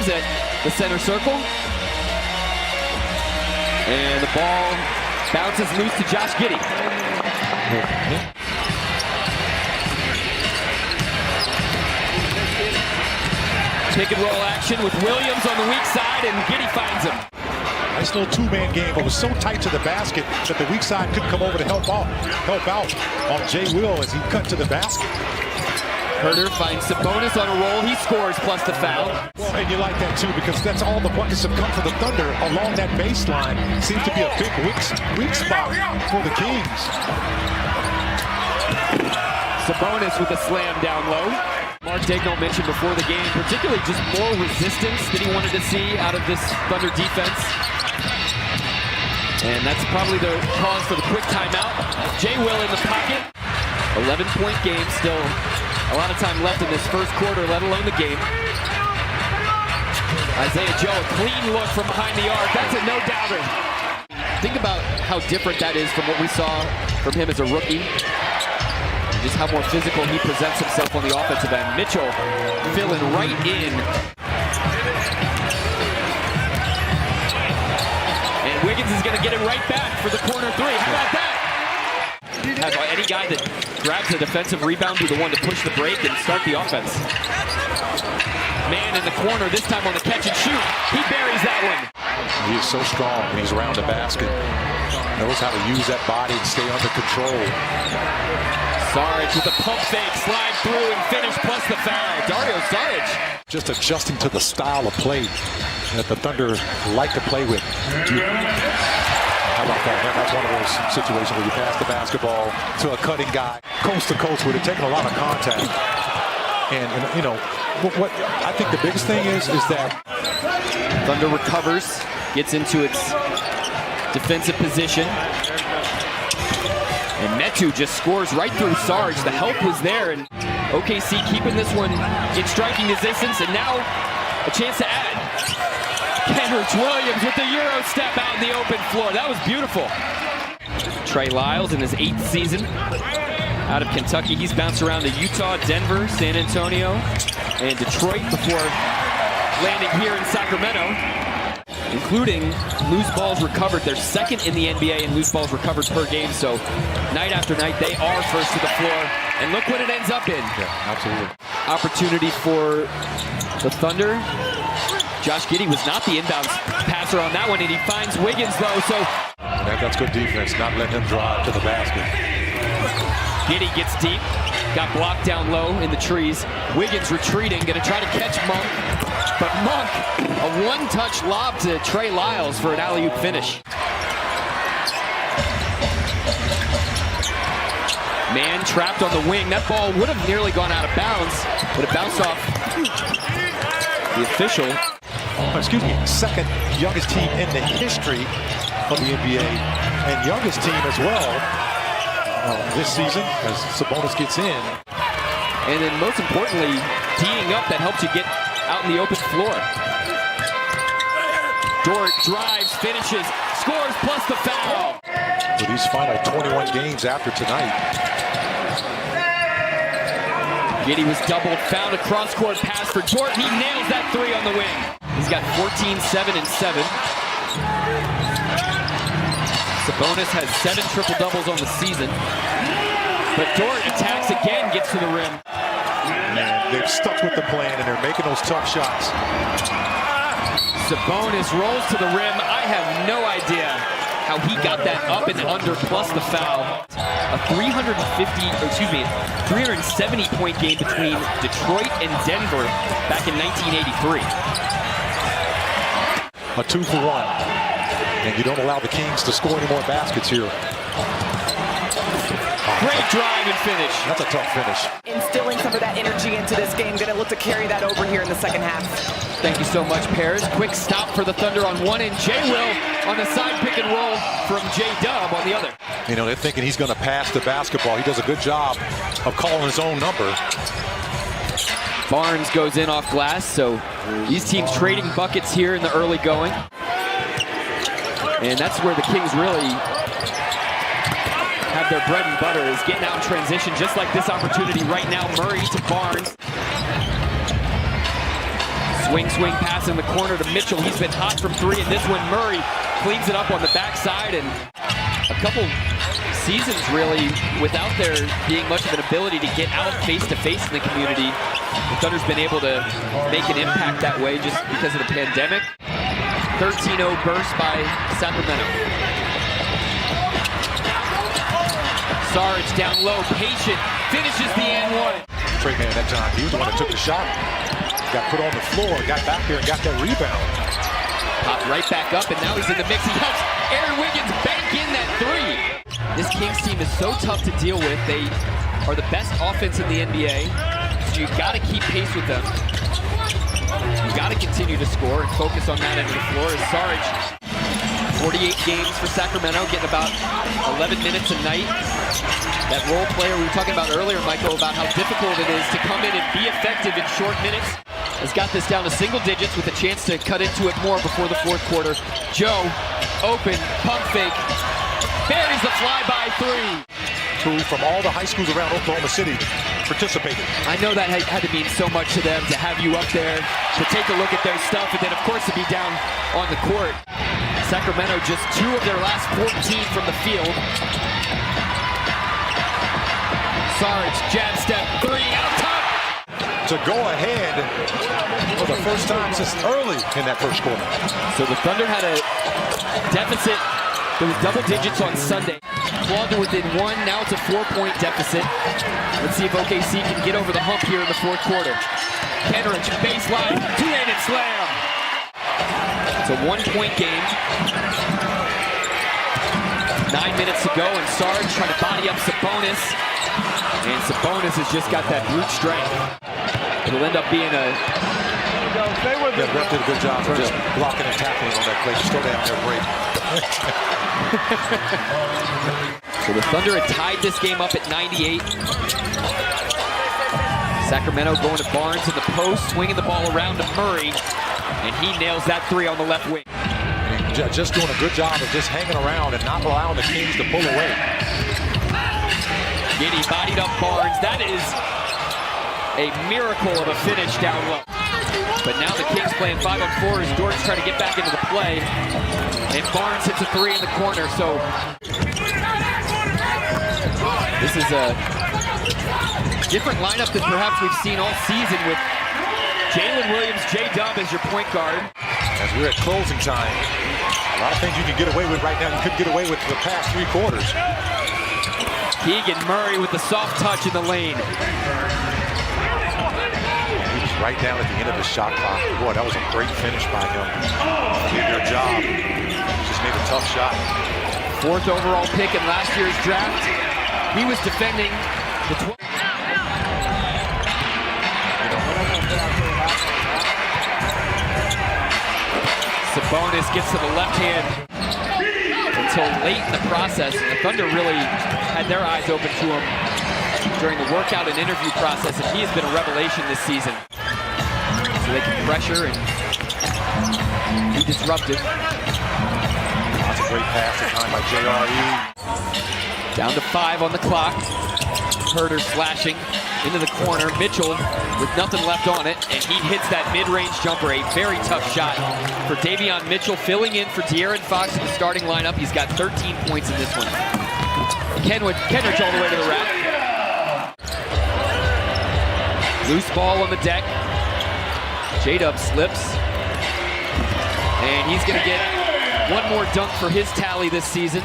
at the center circle. And the ball bounces loose to Josh Giddey. Pick and roll action with Williams on the weak side, and Giddey finds him. Nice little two-man game, but was so tight to the basket that the weak side couldn't come over to help out on Jay Will as he cut to the basket. Herter finds Sabonis on a roll. He scores plus the foul. Well, and you like that too, because that's all the buckets have come for the Thunder along that baseline. Seems to be a big weak spot for the Kings. Sabonis with a slam down low. Mark Daigneault mentioned before the game, particularly just more resistance that he wanted to see out of this Thunder defense. And that's probably the cause for the quick timeout. Jay Will in the pocket. 11-point game, still a lot of time left in this first quarter, let alone the game. Isaiah Joe, a clean look from behind the arc. That's a no-doubter. Think about how different that is from what we saw from him as a rookie. Just how more physical he presents himself on the offensive end. Mitchell filling right in. And Wiggins is going to get it right back for the corner three. How about that? Has any guy that grabs a defensive rebound be the one to push the break and start the offense. Man in the corner, this time on the catch and shoot. He buries that one. He is so strong when he's around the basket. Knows how to use that body and stay under control. Saric with a pump fake, slide through and finish plus the foul. Dario Saric. Just adjusting to the style of play that the Thunder like to play with. How about that? That's one of those situations where you pass the basketball to a cutting guy, coast to coast, with it taking a lot of contact. And you know, what I think the biggest thing is that Thunder recovers, gets into its defensive position. And Metu just scores right through Sarge. The help was there, and OKC keeping this one in striking distance, and now a chance to add. Kenrich Williams with the Euro step out in the open floor. That was beautiful. Trey Lyles in his 8th season out of Kentucky. He's bounced around to Utah, Denver, San Antonio, and Detroit before landing here in Sacramento, including loose balls recovered. They're second in the NBA in loose balls recovered per game. So night after night, they are first to the floor. And look what it ends up in. Yeah, absolutely. Opportunity for the Thunder. Josh Giddey was not the inbounds passer on that one, and he finds Wiggins, though. So that's good defense, not letting him drive to the basket. Giddey gets deep, got blocked down low in the trees. Wiggins retreating, going to try to catch Monk. But Monk, a one-touch lob to Trey Lyles for an alley-oop finish. Man trapped on the wing. That ball would have nearly gone out of bounds, but it bounced off the official. Excuse me, second youngest team in the history of the NBA, and youngest team as well this season as Sabonis gets in. And then most importantly, teeing up that helps you get out in the open floor. Dort drives, finishes, scores plus the foul. For these final 21 games after tonight. Giddey was doubled, found a cross-court pass for Dort. He nails that three on the wing. He's got 14, 7, and 7. Sabonis has 7 triple-doubles on the season. But Dort attacks again, gets to the rim. Man, they've stuck with the plan, and they're making those tough shots. Sabonis rolls to the rim. I have no idea how he got that up and under plus the foul. A 370-point game between Detroit and Denver back in 1983. A 2-for-1. And you don't allow the Kings to score any more baskets here. Great drive and finish. That's a tough finish. Instilling some of that energy into this game. Going to look to carry that over here in the second half. Thank you so much, Paris. Quick stop for the Thunder on one end. Jay Will on the side pick and roll from J-Dub on the other. You know, they're thinking he's going to pass the basketball. He does a good job of calling his own number. Barnes goes in off glass, so these teams trading buckets here in the early going. And that's where the Kings really have their bread and butter, is getting out in transition, just like this opportunity right now. Murray to Barnes. Swing pass in the corner to Mitchell. He's been hot from three, and this one Murray cleans it up on the backside. And a couple seasons really without there being much of an ability to get out face-to-face in the community. The Thunder's been able to make an impact that way just because of the pandemic. 13-0 burst by Sacramento. Sarge down low, patient, finishes the and one. Trey man that time, he was the one that took the shot. Got put on the floor, got back there and got that rebound. Popped right back up, and now he's in the mix. He helps Aaron Wiggins bank in that three. This Kings team is so tough to deal with. They are the best offense in the NBA, so you've got to keep pace with them. You've got to continue to score and focus on that end of the floor. As Sarge, 48 games for Sacramento, getting about 11 minutes a night. That role player we were talking about earlier, Michael, about how difficult it is to come in and be effective in short minutes, has got this down to single digits with a chance to cut into it more before the fourth quarter. Joe, open, pump fake, buries the flyby three. Who from all the high schools around Oklahoma City participated. I know that had to mean so much to them to have you up there, to take a look at their stuff, and then of course to be down on the court. Sacramento just 2 of their last 14 from the field. Sarge, jab step, three, out top. To go ahead for the first time since early in that first quarter. So the Thunder had a deficit. There was double digits on Sunday. Clawed to within one, now it's a 4-point deficit. Let's see if OKC can get over the hump here in the fourth quarter. Kenrich, baseline, two-handed slam. It's a 1-point game. 9 minutes to go, and Sarge trying to body up Sabonis. And Sabonis has just got that brute strength. It'll end up being a... Yeah, Rep did a good job of just blocking and tackling on that play. Just go down there, break. So the Thunder had tied this game up at 98. Sacramento going to Barnes in the post, swinging the ball around to Murray, and he nails that three on the left wing. Just doing a good job of just hanging around and not allowing the Kings to pull away. Giddy bodied up Barnes. That is a miracle of a finish down low. But now the Kings playing 5-on-4 as Dort's trying to get back into the play. And Barnes hits a three in the corner. So this is a different lineup than perhaps we've seen all season with Jalen Williams, J-Dub as your point guard. As we're at closing time, a lot of things you can get away with right now you couldn't get away with the past 3 quarters. Keegan Murray with the soft touch in the lane. He was right down at the end of the shot clock. Boy, that was a great finish by him. He did their job. Just made a tough shot. 4th overall pick in last year's draft. He was defending the 12th. Sabonis gets to the left hand until late in the process. The Thunder really had their eyes open to him during the workout and interview process, and he has been a revelation this season. So they can pressure and be disruptive. That's a great pass to time by JRE. Down to 5 on the clock. Herter slashing into the corner. Mitchell with nothing left on it, and he hits that mid-range jumper. A very tough shot for Davion Mitchell, filling in for De'Aaron Fox in the starting lineup. He's got 13 points in this one. Kenrich all the way to the rack. Loose ball on the deck. J-Dub slips. And he's going to get one more dunk for his tally this season.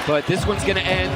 But this one's going to end